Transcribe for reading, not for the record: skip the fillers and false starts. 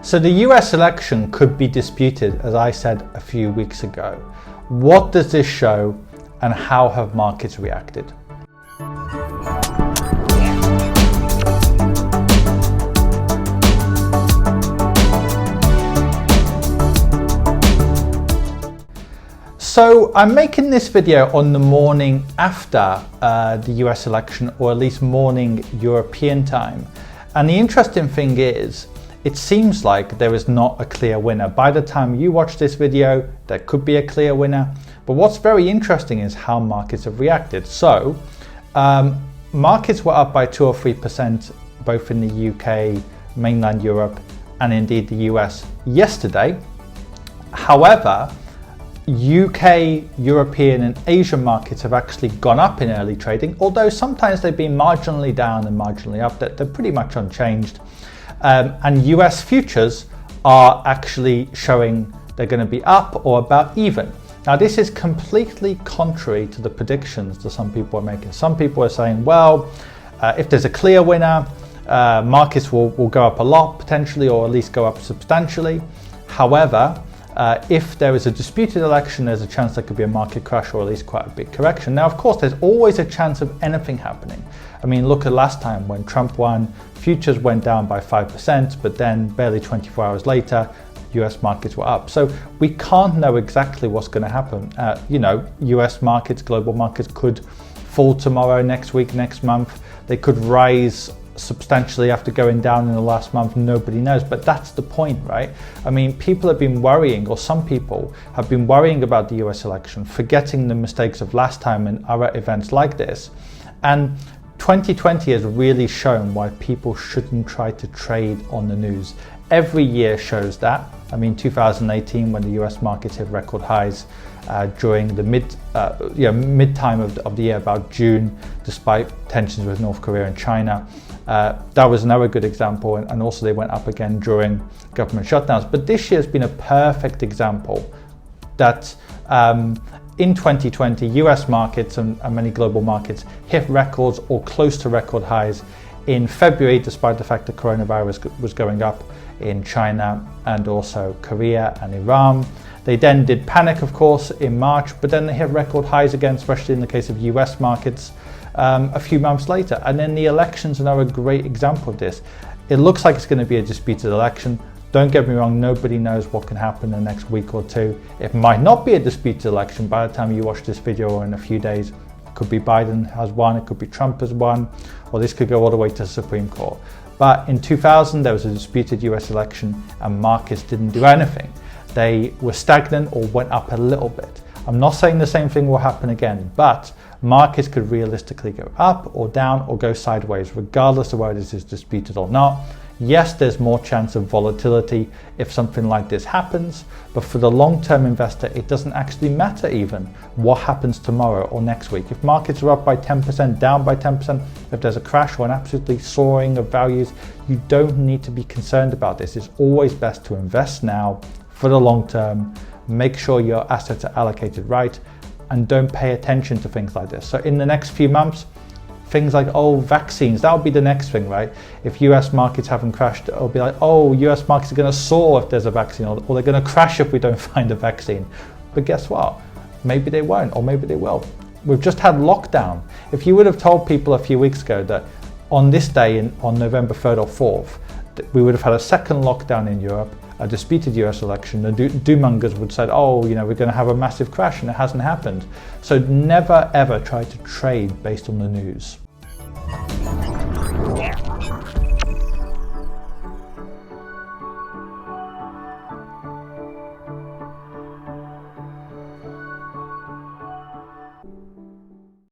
So the US election could be disputed, as I said a few weeks ago. What does this show, and how have markets reacted? So I'm making this video on the morning after the US election, or at least morning European time. And the interesting thing is, it seems like there is not a clear winner. By the time you watch this video, there could be a clear winner. But what's very interesting is how markets have reacted. So markets were up by 2 or 3%, both in the UK, mainland Europe, and indeed the US yesterday. However, UK, European and Asian markets have actually gone up in early trading, although sometimes they've been marginally down and marginally up. They're pretty much unchanged. And US futures are actually showing they're going to be up or about even. Now this is completely contrary to the predictions that some people are making. Some people are saying, well, if there's a clear winner, markets will go up a lot potentially, or at least go up substantially. However, if there is a disputed election, there's a chance there could be a market crash, or at least quite a big correction. Now, of course, there's always a chance of anything happening. I mean, look at last time when Trump won, futures went down by 5%, but then barely 24 hours later, US markets were up. So we can't know exactly what's going to happen. US markets, global markets could fall tomorrow, next week, next month. They could rise substantially after going down in the last month. Nobody knows, but that's the point, right? I mean, people have been worrying, or some people have been worrying about the US election, forgetting the mistakes of last time and other events like this. And 2020 has really shown why people shouldn't try to trade on the news. Every year shows that. I mean, 2018, when the US markets hit record highs during the mid-time of the year, about June, despite tensions with North Korea and China. That was another good example, and also they went up again during government shutdowns. But this year has been a perfect example that in 2020, US markets and many global markets hit records or close to record highs in February, despite the fact that coronavirus was going up in China and also Korea and Iran. They then did panic, of course, in March, but then they hit record highs again, especially in the case of US markets a few months later. And then the elections are another great example of this. It looks like it's going to be a disputed election. Don't get me wrong, nobody knows what can happen in the next week or two. It might not be a disputed election by the time you watch this video, or in a few days. It could be Biden has won, it could be Trump has won, or this could go all the way to the Supreme Court. But in 2000, there was a disputed US election and markets didn't do anything. They were stagnant or went up a little bit. I'm not saying the same thing will happen again, but markets could realistically go up or down or go sideways, regardless of whether this is disputed or not. Yes, there's more chance of volatility if something like this happens, but for the long-term investor, it doesn't actually matter even what happens tomorrow or next week. If markets are up by 10%, down by 10%, if there's a crash or an absolutely soaring of values, you don't need to be concerned about this. It's always best to invest now for the long term, make sure your assets are allocated right, and don't pay attention to things like this. So in the next few months, things like, vaccines, that'll be the next thing, right? If US markets haven't crashed, it'll be like, US markets are going to soar if there's a vaccine, or they're going to crash if we don't find a vaccine. But guess what? Maybe they won't, or maybe they will. We've just had lockdown. If you would have told people a few weeks ago that on this day, on November 3rd or 4th, that we would have had a second lockdown in Europe, a disputed US election, the doomongers would say, we're going to have a massive crash, and it hasn't happened. So never ever try to trade based on the news.